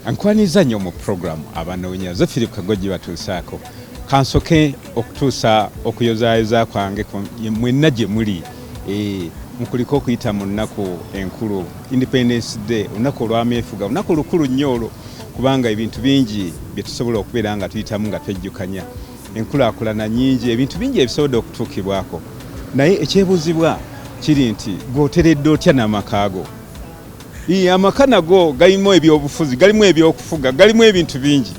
Ankwaniza nnyo mu program Abanoonya zo Philip Kagoji batuusaako kansoke okutuusa okuyozaayoza kwange mwenna gye muli mukuliko okuyita mu nnaku enkulu Independence Day olunaku olw'ameefuga olunaku lukulu nnyo olwo kubanga ebintu bingi bye tusobola okubeera nga tuyitamu nga twejjukanya enkulaakulana nnyingi ebintu bingi ebisobodde okutuukibwako naye ekyebuuzibwa kiri nti gw'oteredde otya n'amakaago amaka nago galimu ebyobufuzi galimu ebyokufuga galimu ebintu bingi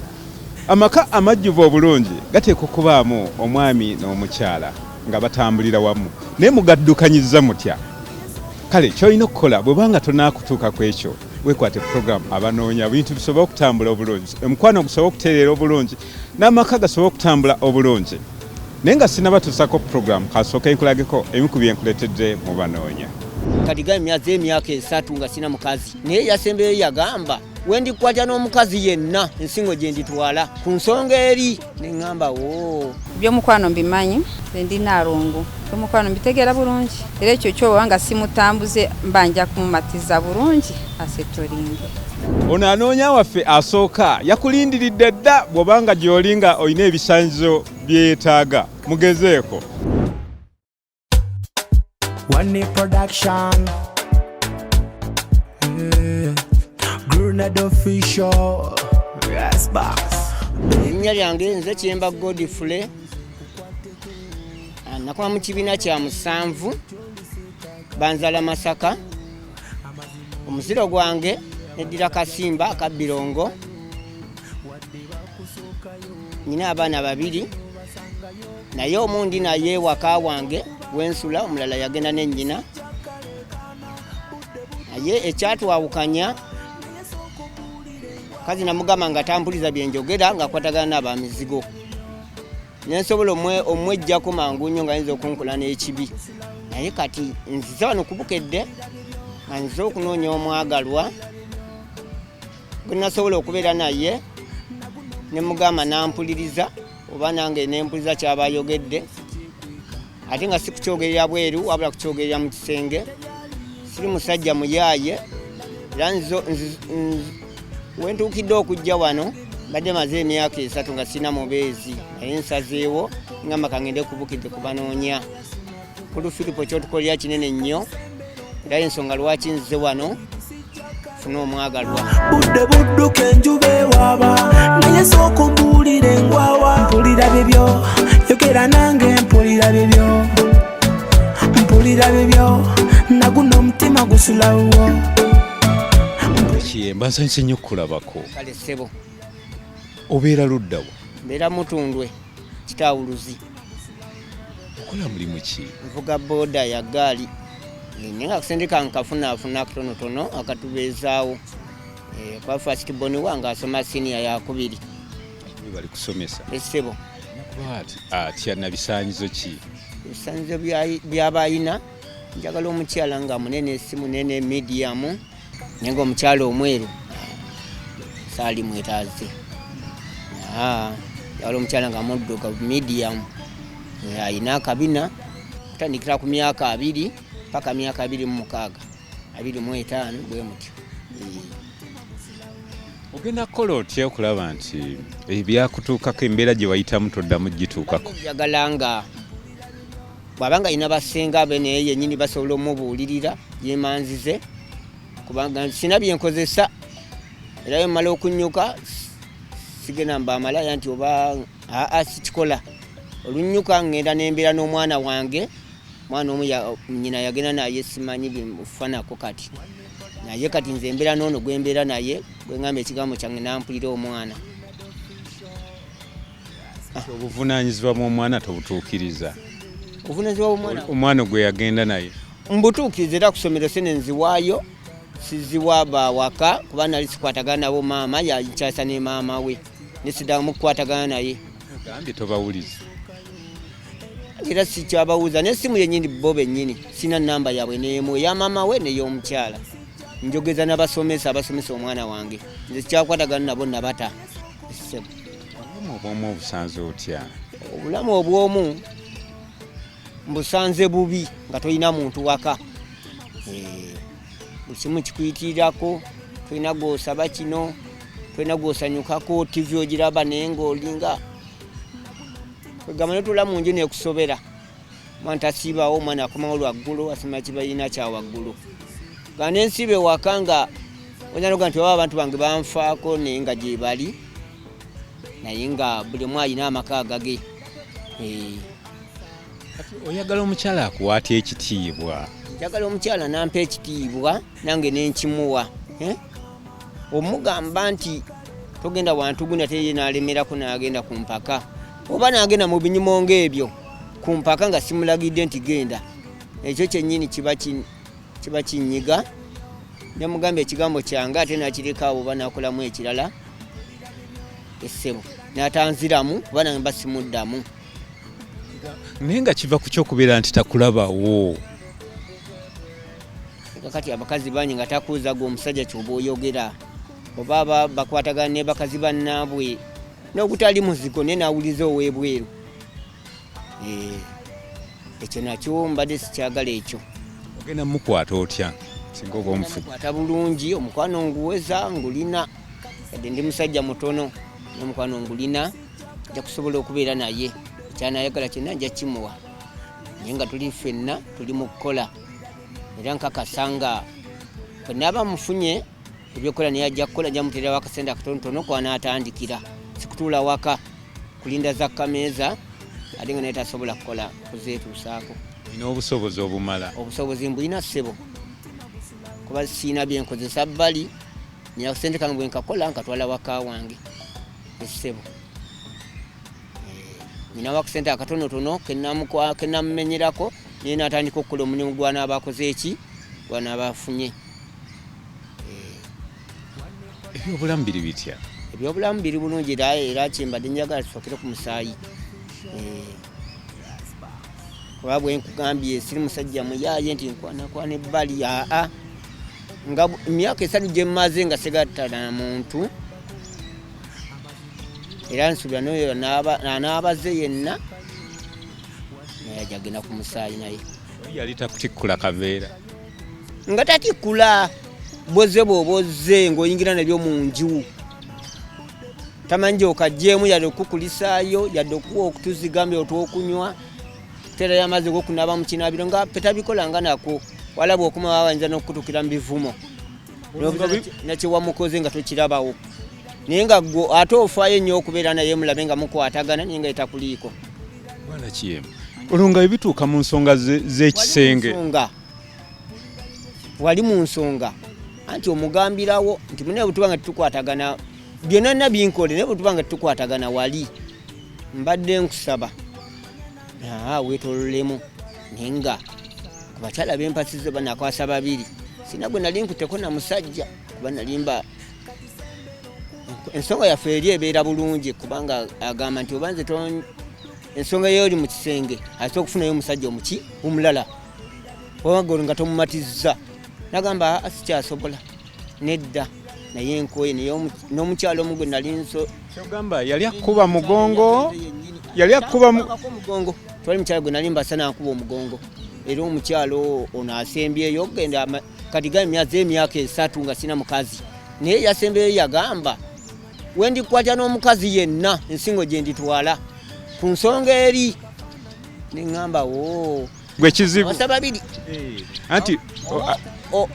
amaka amajjuvu obulungi gateekwa okubaamu omwami n'omukyala nga batambulira wamu naye mugaddukanyiza mutya kale kyolina okukola bwebanga tonaakutuuka ku ekyo weekwate program Abanoonya bintu bisobola okutambula obulungi omukwano gusobola okutereera obulungi n'amaka gasobola okutambula obulungi naye nga sinabatuusako program kasooka enkulageko emu ku byenkuleetedde mu Banoonya kati emyaka 3 nga sina mukazi naye yasembeyo yagamba wendikwata n'omukazi yenna ensingo gye nditwala ku nsonga eri neŋŋamba by'omukwano mbimanyi ndina alongo by'omukwano mbitegeera bulungi era ekyo kyoba nga simutambuze mbanja kumumatiza bulungi asetolinge ono Anoonya waffe asooka yakulindiridde dda bw'obanga gy'olinga olina ebisanyizo byetaaga mugezeeko One production, Grenade official, yes boss. Erinnya lyange nze Kiyemba Godfrey. Nakuba mu kibiina kya 7 Banzala Masaka. Omuziro gwange neddira Kasimba Kabirongo. Nina abaana 2 naye omundi naye waka wange wensula omulala yagenda n'ennyina naye ekyatwawukanya kazi namugamba nga tampuliza byenjogera nga kwatagana n'abamizigo nensobola omwejjako mangu nnyo nga yinza okunkola n'ekibi naye kati nzize wano ku Bukedde nga nzize okunoonya omwagalwa gwe nasobola okubeera naye ne mugamba nampuliriza oba nange nempuliza kyabayogedde ate nga si kukyogerera bweru wabula kukyogerera mu kisenge siri musajja muyaaye era wentuukidde okujja wano badde maze emyaka 3 nga sina mubezi naye nsazeewo ngamba kangende ku Bukedde ku Banoonya kulu Filipo kyotukolera kinene nnyo era ensonga lwaki nzize wano funa omwagalwa budde budduka enjuba ewaaba naye sooka ombuulire ngwawa mpulira bibyo yogera nange mpulira bibyo naguno omutima gusulawo Kiyemba nsanyuse nnyo okukulabako kale ssebo obeera luddawa mbeera Mutundwe Kitawuluzi okola mulimu ki nvuga booda ya gaali nenga kusendeka nkafunaafuna kutonotono akatubeezaawo kwa first born wange asoma senior ya 2 bali kusomesa essebo atya na bisanyizo ki ebisanyizo by'abayina njagala omukyala nga munene si munene medium nenga omukyala omweru saali mwetaaze njagala omukyala nga mudduka medium ayina akabina kutandikira ku myaka 2 paka myaka 26 25 bwe mutyo ogenda kukola otya okulaba nti ebyakutuukako embeera gye wayitamu toddamu gituukako njagala nga bw'abanga ina basenga abe naye yennyini basobola omubuulirira yemanzize kubanga sina byenkozesa era yemmala okunnyuka sigenda mbamalaya nti oba sikikola olunnyuka ngenda nembeera n'omwana wange mwana omu nyina yagenda naye simanyi bimufanako kati naye kati nze embeera n'ono gwembeera naye gwengamba ekigambo kyange nampulira omwana obuvunaanyizibwa bw'omwana tobutuukiriza obuvunaanyizibwa omwana gwe yagenda naye mbutuukiriza era ku ssomero se ne nziwaayo siziwa bawaka kuba nali sikwatagana nabo maama yakyasa ne maama we nesiddamu kukwatagana naye gambye tobawuliza era sikyabawuza n'essimu yennyini bo bennyini sina nnamba yaabwe n'emu eya maama we n'ey'omukyala njogeza n'abasomesa abasomesa omwana wange nze sikyakwatagana nabo nabata essebo obwomu obusanze otya obulamu obwomu mbusanze bubi nga tolina muntu waka buli kimu kikuyitirirako tolina gw'osaba kino twena gwosanyukako TV ogiraba naye ng'olinga kwegamba netula mu nju nekusobera mwana tasiibawo omwana akomawo lwaggulu asima kibalina kya waggulu nga nensiiba ewaka nga onyaloga nti oba abantu bange banfaako naye nga gye bali naye nga buli omu alina amaka agage. Oyagala omukyala akuwaatya ekitiibwa? Njagala omukyala nampa ekitiibwa nange nenkimuwa, omugamba nti togenda wantu guna teye nalemerako nagenda ku mpaka oba nagenda mu binyumo ng'ebyo ku mpaka nga simulagidde nti genda, ekyo kyennyini kiba kinyiga. Namugamba ekigambo kyange ate nakireka abo banakolamu ekirala essebo natanziramu oba nange basimuddamu. Naye nga kiva ku kyokubeera nti takulabawo. Kati abakazi banyi nga takuuzaga omusajja kyoba oyogera oba bakwatagana ne bakazi bannaabwe n'ogutali muzigo naye nawuliza ow'ebweru. Ekyo nakyo mbadde sikyagala ekyo. Ogenda mukwata otya singa oba omufudde? Mukwata bulungi, omukwano nguweza ngulina yadde ndi musajja mutono n'omukwano ngulina nja kusobola okubeera naye ekyanayagala kyonna nja kimuwa naye nga tuli ffenna tuli mu kukola era nkakasa nga bwenaaba mufunye ebyokukola naye ajja kukola nja muteerawo akasente akatonotono kwanaatandikira sikutuula waka kulinda za kameeza ate nga naye tasobola kukola kuzeetuusaako. Olina obusobozi obumala? Obusobozi mbulina ssebo kuba siina byenkozesa bbali naye akasente kange bwe nkakola nkatwala waka wange essebo. Ninawo akasente akatonotono kenamumenyerako naye natandika okukola omulimu gwanaaba akoze eki gwanaaba afunye. Ebyobulamu biri bitya? Ebyobulamu biri bulungi era kyembadde njagala tusookere ku musaayi. Kuba bwe nkugambye siri musajja muyaaye nti nkwanakwana ebbali nga emyaka 3 gye mmaze nga segattana na muntu era nsuubira n'oyo anaabaze yenna naye ajagenda ku musaayi naye. Yali takutikkula kaveera? Nga tatikkula boze bw'oboze ng'oyingira nabyo mu nju tamanyi okajjeemu yadde okukulisaayo yadde okuwa okutuzigambya otwokunywa kuteerayo amazzi g'okunaaba mu kinaabiro nga petabikola nako walaba okuma wawanyiza n'okukutukira mu bivumo nakyewamukoze nga tokirabawo naye nga gwo ate ofaayo ennyo okubeera naye mulabe nga mukwatagana naye nga etakuliiko. Bwana Kiyemba, olwo nga bituuka mu nsonga z'ekisenge wali mu nsonga anti omugambirawo nti mune bwetuba nga tetukwatagana byonna binkole naye bwetuba nga tetukwatagana wali mbadde nkusaba weetololemu naye nga ku bakyala b'empasize banakwasa 2 sina gwe nali nkuteko na musajja kuba nalimba ensonga yaffe eri ebeera bulungi kubanga agamba nti obanze ensonga yoli mu kisenge ate okufunayo omusajja omulala wagolo nga tomumatizza nagamba sikyasobola nedda naye nkoye n'omukyalo omugwe nali kyogamba yali akuba mugongo twali mukyalo gwe nali mbasa nankuba omugongo era omukyalo ono asembyeyo okugenda kati myezi emyaka 3 nga sina mukazi naye yasembyeyo yagamba wendikwatya n'omukazi yenna ensingo gye nditwala ku nsonga eri neŋŋamba gwe kizibu basaba 2 anti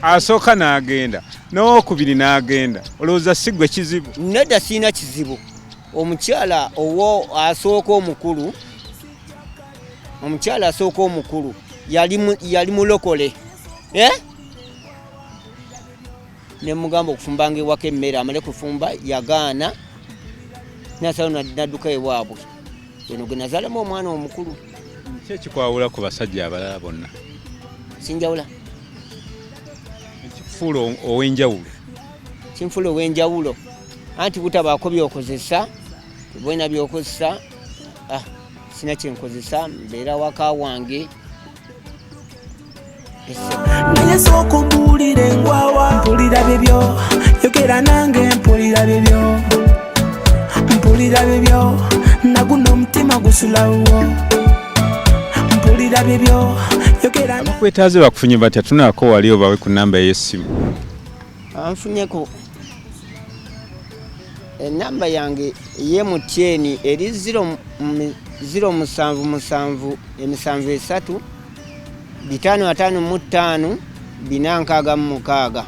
asooka n'agenda n'owokubiri n'agenda olowooza si gwe kizibu? Nedda siina kizibu. Omukyala asooka omukulu yali mulokole ne mugamba okufumbanga ewaka emmere amale kufumba yagaana nasalo nadduka ewaabwe eno gwe nazaalamu omwana omukulu. Ki ekikwawula ku basajja abalala bonna? Sinjawula. Ekikufuula ow'enjawulo? Kinfuula ow'enjawulo anti butabaako byokozesa bwena byokozesa sina kyenkozesa mbeera waka wange. Naye sooka ombuulire engwawa mpulira bibyo yogera nange mpulira bibyo naguno omutima gusulawo mpulira bibyo yogera. Abakwetaaze bakufunye batya? Tunaako wali obawe ku nnamba y'essimu? Anfunyeko Enamba yange ye mutieni eri 077 emisanvu esatu 555 466.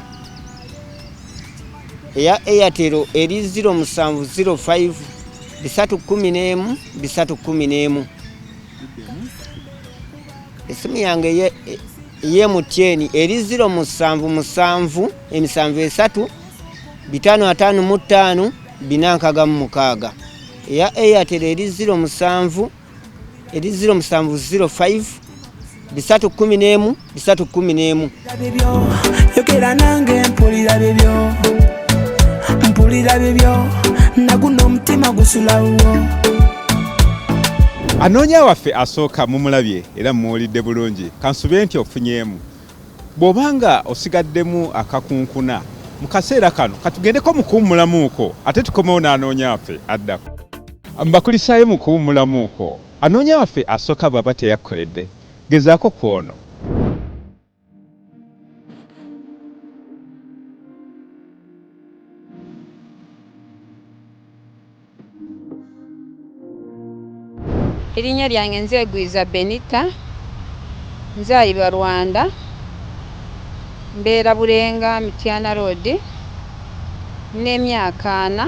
Eya Airtel eri 0705 311 311. Esimu yange ye mutieni eri 077 emisanvu esatu 555 466. Eya Airtel eri 0705 311 311. Yogera nange mpulira bibyo naguno omutima gusulawo. Anoonya waffe asooka mumulabye era muwulidde bulungi, kansube nti ofunyemu. Bw'obanga osigaddemu akakunkuna mu kaseera kano katugendeko mu kuwummulamuuko ate tukomewo n'Anoonya waffe addako. Mbakulisaayo mu kuwummulamuuko. Anoonya waffe asooka bw'aba teyakkoledde, gezaako ku ono. Erinnya lyange nzeegwiza Benita, nzaalibwa Rwanda, mbeera Bulenga Mityana Road, n'emyaka 4.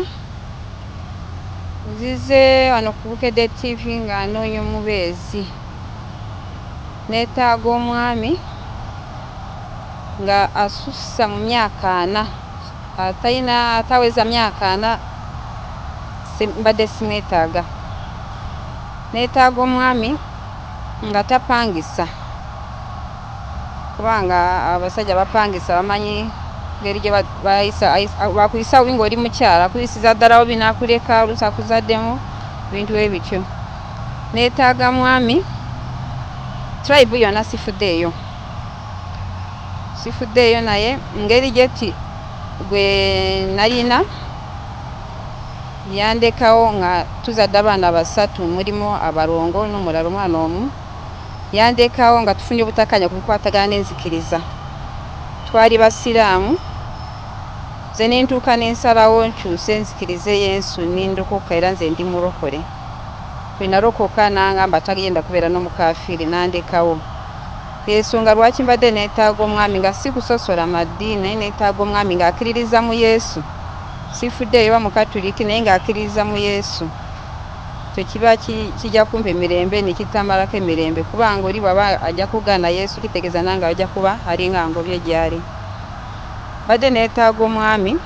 Nzize wano ku Bukedde TV nga noonya omubezi. Neetaaga omwami nga asussa mu myaka 4, ataweza myaka 4 mbadde sineetaaga. Neetaaga omwami nga tapangisa, kubanga abasajja bapangisa bamanyi ngeri gye bakuyisa winga oli mukyala, akuyisiza ddala obi n'akuleka oluusi akuzaddemu bintu ebityo. Neetaaga mwami, tribe yonna sifuddeeyo naye ngeri gyeti gwe nalina yandekawo nga tuzadde abaana 3, mulimu abalongo n'omulala omwana omu. Yandekawo nga tufunye obutakanya ku bikwatagana n'enzikiriza. Twali basiraamu, nze nentuuka n'ensalawo nkyuse enzikiriza y'ensu nindokoka era nze ndi mulokole. Bwe nalokoka n'angamba tagenda kubeera n'omukafiiri n'andekawo. Ensonga lwaki mbadde neetaaga omwami nga si kusosola maddiini, neetaaga omwami ng'akkiririza mu Yesu. Sifuddeeyo wa Mukatuliki naye ng'akkiririza mu Yesu. Kiba kijja kumpa emirembe nekitamalako emirembe, kubanga oli bw'aba ajja kugaana Yesu kitegeeza nange ajja kuba alinga ngobye gy'ali. Badde neetaaga omwami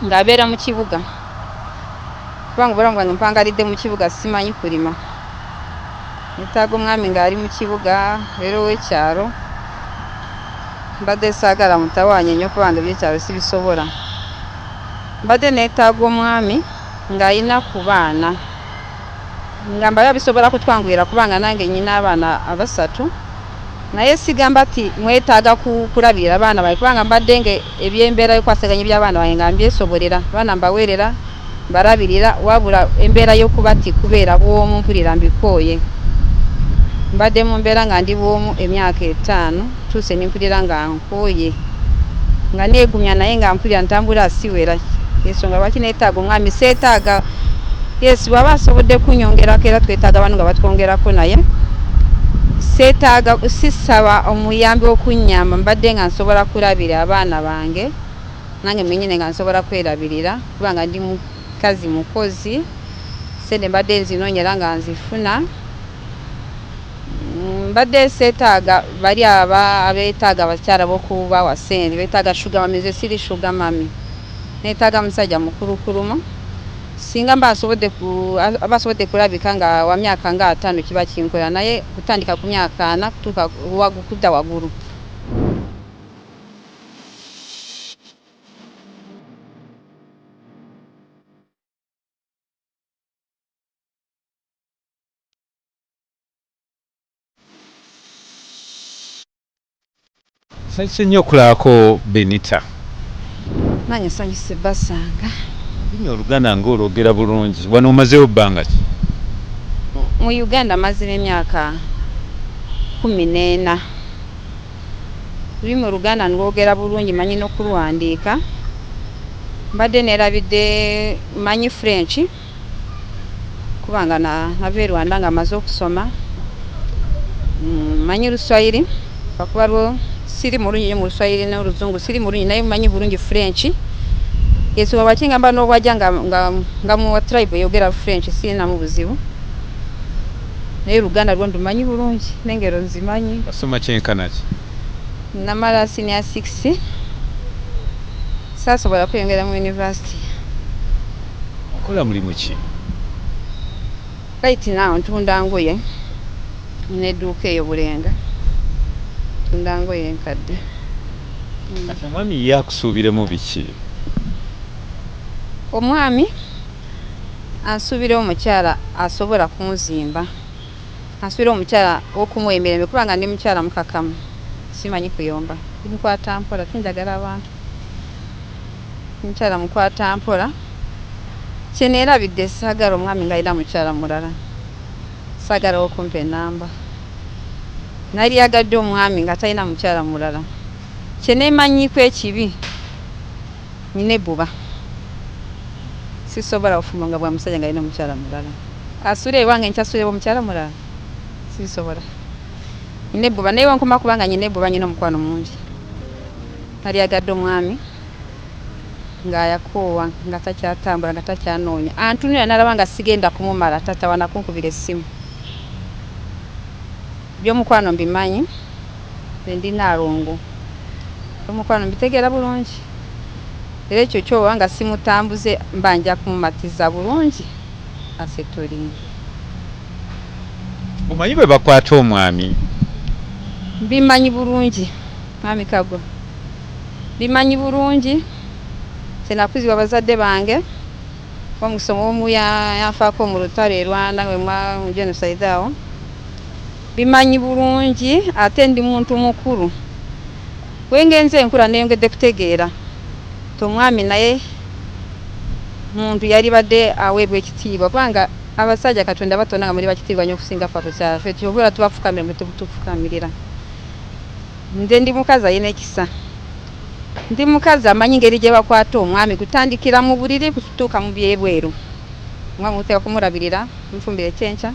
ng'abeera mu kibuga, kubanga obulamu bwange mpangalidde mu kibuga, simanyi kulima. Neetaaga omwami ng'ali mu kibuga era ow'ekyalo. Mbadde saagala mutawaanya nnyo kubanga eby'ekyalo sibisobola. Mbadde neetaaga omwami ng'alina ku baana, nga mbalaba bisobola kutwanguyira kubanga nange nnyina abaana 3, naye sigamba ti mwetaaga kulabirira abaana bange, kubanga mbadde nga eby'embeera y'okwasaganya by'abaana bange nga mbyesobolera. Abaana mbaweerera, mbalabirira, wabula embeera y'okuba ti kubeera bw'omu mpulira mbikooye. Mbadde mu mbeera nga ndi bw'omu emyaka 5, tuuse nimpulira nga nkooye, nga neegumya naye nga mpulira ntambula asiwera. Ensonga lwaki neetaaga omwami, seetaaga Yesu bw'aba asobodde kunyongerako era twetaaga abantu nga batwongerako, naye seetaaga, sisaba omuyambi okunnyamba. Mbadde nga nsobola kulabira abaana bange, nange mwennyini nga nsobola kwerabirira kubanga ndi mukazi mukozi. Sente mbadde nzinoonyera nga nzifuna. Mbadde seetaaga bali abeetaaga abakyala b'okubawa ssente, beetaaga shuga mami. Nze siri shuga mami, neetaaga musajja mukulukulumu. Singa aba asobodde kulabika nga wa myaka nga 5 kiba kinkola, naye kutandika ku myaka 4 kutuuka kudda waggulu. Nsanyuse nnyo okulabako Benita. Nange nsanyuse basanga. Nnyo Oluganda ng'olwogera bulungi. Wano omazeewo bbanga ki? Mu Uganda mazira emyaka 14. Lulimi Oluganda nlwogera bulungi, manyi n'okulwandiika. mbadde neerabidde manyi French kubanga nava e Rwanda nga maze okusoma. Manyi Luswayiri kuba lwo siri mulungi mu Luswayiri n'Oluzungu siri mulungi naye manyi bulungi French. Yesu wakinga mba n'obwajja nga mu tribe eyogera French sirina mu buzibu. Naye Luganda lwo ndumanyi bulungi n'engero nzimanyi. Wasoma kyenkana ki? Namala senior 6 saasobola kweyongera mu university. Okola mulimu ki? Right now ntunda ngoye n'edduuka eyo Bulenga. Ntunda ngoye enkadde. Kati omwami yakusuubiremu biki? Omwami ansuubira omukyala asobola kunzimba. Ansuubira omukyala okumuwa emirembe kubanga ndi mukyala mukakamu. Simanyi kuyomba. Ndi mukwata mpola tinjagala abantu. Mukyala mukwata mpola. Kye neerabidde saagala omwami ng'alina mukyala mulala. Saagala okumpa ennamba. Nalyagadde omwami nga talina mukyala mulala. Kye neemanyiiko ekibi nina ebbuba. Sisobola kufumba nga bwa musajja ng'alina omukyala mulala. Asuula ewange nkyasuula omukyala mulala. Sisobola. Nina ebbuba naye wankoma kubanga nina ebbuba nina omukwano mungi. Nalyagadde omwami ng'ayakowa nga takyatambula nga takyanoonya. Antunira n'alaba nga sigenda kumumala tatawana kunkubira essimu. By'omukwano mbimanyi, ndi Naalongo. By'omukwano mbitegeera bulungi. Era ekyo kyowa nga simutambuze mba nja kumumatiza bulungi asetoli. Omanyi bwe bakwata omwami? Bimanyi bulungi mwami Kago. Bimanyi bulungi. Senakuzibwa bazadde bange omusomo omu yanfaako mu lutalo e Rwanda mu genocide awo. Bimanyi bulungi ate ndi muntu mukulu. Wengenze enkula neyongedde kutegeera. Omwami naye muntu yali badde aweebwa ekitiibwa kubanga abasajja Katonda batonda nga muli bakitiibwa nnyo okusinga ffe abakyala. Ffe tuyobola tubafukamira mwe tebutufukamirira. Nze ndi mukazi ayina ekisa. Ndi mukazi amanyi ngeri gye bakwata omwami kutandikira mu buliri kutuuka mu byebweru. Omwami oteeka kumulabirira, mufumbira ekyenkya,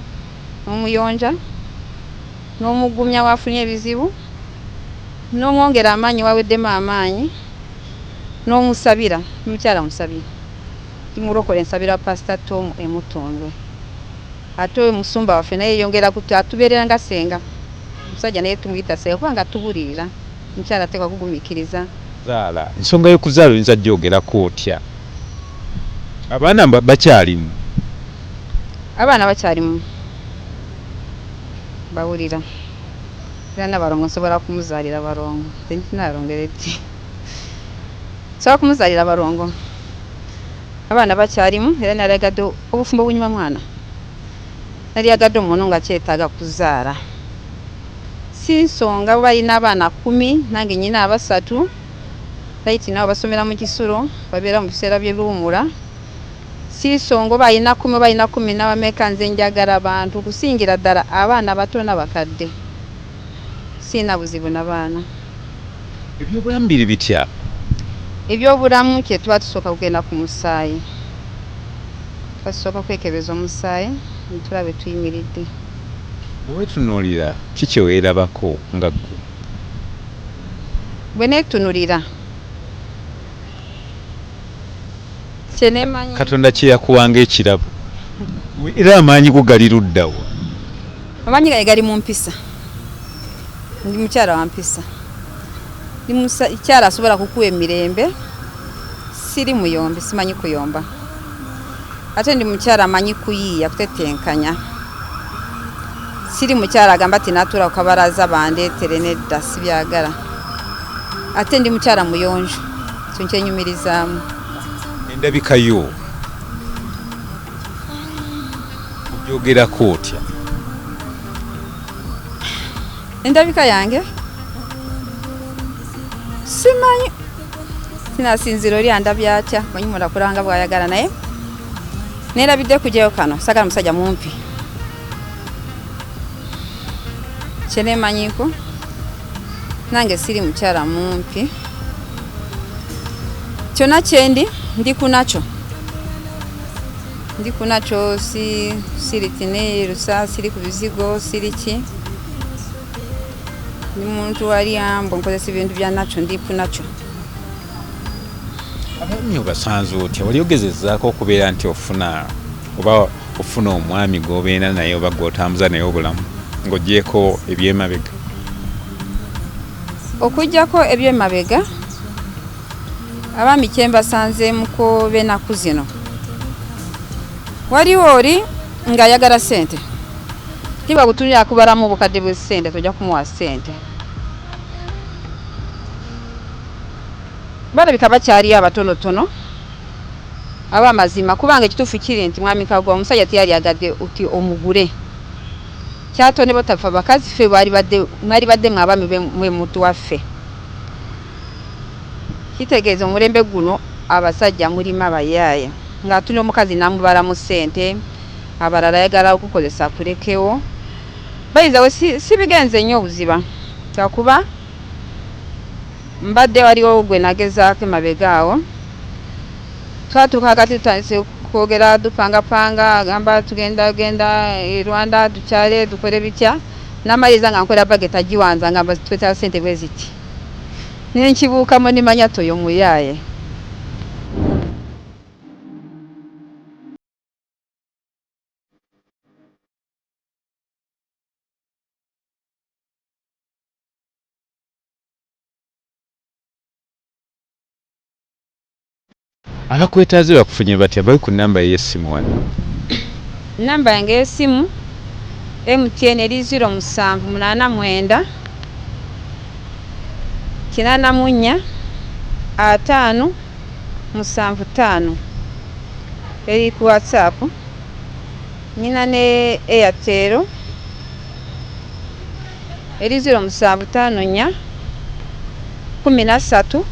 n'omuyonja, n'omugumya waafunye ebizibu, n'omwongera amaanyi waweddemu amaanyi, n'omusabira. Mukyala musabira. Timulokole nsabira Pastor Tom Emutondwe. Ate omusumba waffe naye yongera atubeerera nga senga. Musajja naye tumuyita senga kubanga tubulirira. Mukyala ateekwa kugumiikiriza. Zaala, ensonga y'okuzaala oyinza gyogerako otya? Abaana bakyalimu? Abaana bakyalimu. Bawulira. Era n'abalongo nsobola kumuzaalira balongo. Nze naalongera ddi. Nsobola kumuzaalira balongo. Abaana bakyalimu era nalyagadde obufumbo bunyuma mwana. Nalyagadde omuntu nga kyetaaga kuzaala. Si nsonga balina abaana 10 nange nnyina 3. Right nabo basomera mu Kisulo babeera mu biseera by'ebiwumula. Si nsonga balina 10 balina 10 n'abameka nze njagala abantu kusingira ddala abaana bato n'abakadde. Sina buzibu n'abaana. Ebyobulamu biri bitya? Ebyobulamu kye tuba tusooka kugenda ku musaayi. Basooka kwekebeza omusaayi ntulabe tuyimiridde. Bwe tunuulira kiki weerabako nga ggwe? Bwe neetunulira kye neemanyi Katonda kye yakuwanga ekirabo. Era amaanyi go gali luddawa? amaanyi gange gali mu mpisa. Ndi mukyala wa mpisa. Ndi mukyala asobola kukuwa emirembe. Siri muyombi, simanyi kuyomba. Ate ndi mukyala amanyi kuyiiya kutetenkanya. Siri mukyala agamba ati naatuula ku kabalaza bandeetere nedda sibyagala. Ate ndi mukyala muyonjo. Ekyo nkyenyumirizaamu. Endabika yo ogyogerako otya? Endabika yange simanyi. Sinasinzira oli andabya atya manyi munda kulanga bw'ayagala naye neerabidde kujyayo kano sagala musajja mumpi. Kye neemanyiiko nange siri mukyala mumpi. Kyonna kyendi ndi kunacho siri tine rusa siri ku bizigo siri ki ni muntu wali ambo nkozesa ibintu bya nacho ndi kunacho. Abamyo basanze otya wali ogezezzaako okubeera nti ofuna omwami gobeena naye oba gotambuza naye obulamu ng'ogyeko ebyemabega? Okujjako ebyemabega abaami kye mbasanzeemuko b'ennaku zino waliwo oli ng'ayagala ssente tiba kutunira akubalamu obukadde bw'essente tojja kumuwa ssente. Balabika bakyali abatonotono aba amazima kubanga ekituufu kiri nti mwami kagwa omusajja teyali agadde uti omugule kyatone botafa bakazi ffe mwali badde mw'abaami mwe muntu waffe. Kitegeeza omulembe guno abasajja mulimu abayaaya ng'atuna omukazi namubala mu ssente abalala ayagala okukozesa kulekewo bayiza we si bigenze nnyo obuziba kakuba mbadde waliwo gwe nagezaako emabega awo twatuuka akati tutandise kwogera dupangapanga agamba tugenda e Rwanda tukyale dukole bitya n'amaliriza nga nkola bageta giwanza ngamba twetaaga ssente bwe ziti nenkibuukamu nimanya toyo muyaaye. Abakwetaaze bakufunye batya bali ku nnamba y'essimu wano? Nnamba yange y'essimu MTN eri 0789 84 5 75 eri ku WhatsApp. Nina ne Airtel eri 0754 13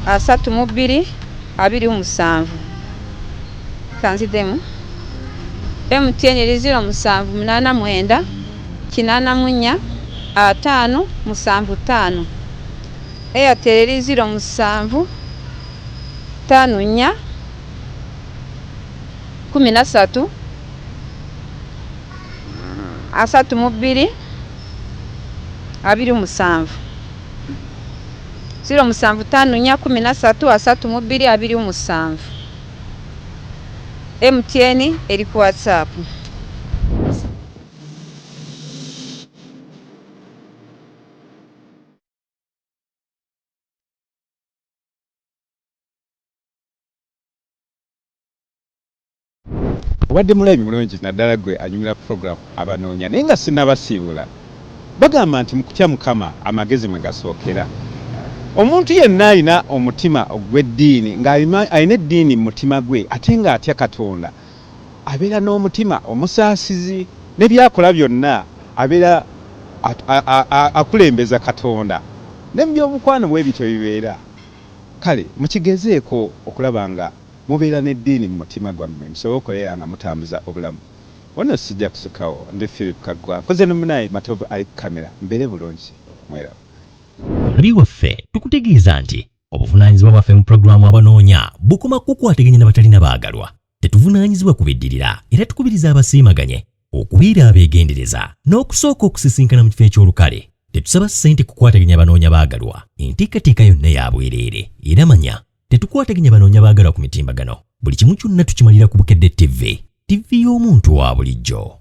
32 27 kanzidemu. MTN eri 0789 84 5 75 Airtel eri 0754 13 32 27 0754 13 27 MTN eri ku WhatsApp. Obadde mulabi mulungi naddala gwe anyumira program Abanoonya naye nga sinnabasiibula bagamba nti mu kutya Mukama amagezi mwe gasookera. Omuntu yenna alina omutima ogw'eddiini ng'alina eddiini mu mutima gwe ate ng'atya Katonda abeera n'omutima omusaasizi ne byakola byonna abeera akulembeza Katonda ne mu by'omukwano bwe bityo bibeera. Kale mukigezeeko okulaba nga mubeera n'eddiini mu mutima gwammwe musobola okukolera nga mutambuza obulamu. Wano sijja kusukawo ndi Philip Kaggwa nkoze n'omunaye Matovu ali ku kamera mbeere bulungi mwera. Olabi waffe tukutegeeza nti obuvunaanyizibwa bwaffe mu pulogulaamu Abanoonya bukoma kukwataganya n'abatalina baagalwa. Tetuvunaanyizibwa kubiddirira era tukubiriza abasiimaganye okubeera abeegendereza n'okusooka okusisinkana mu kifo eky'olukale. Tetusaba ssente kukwataganya Abanoonya baagalwa. Enteekateeka yonna ya bwereere era manya tetukwataganya Abanoonya baagalwa ku mitimbagano. Buli kimu kyonna tukimalira ku Bukedde TV y'omuntu wa bulijjo.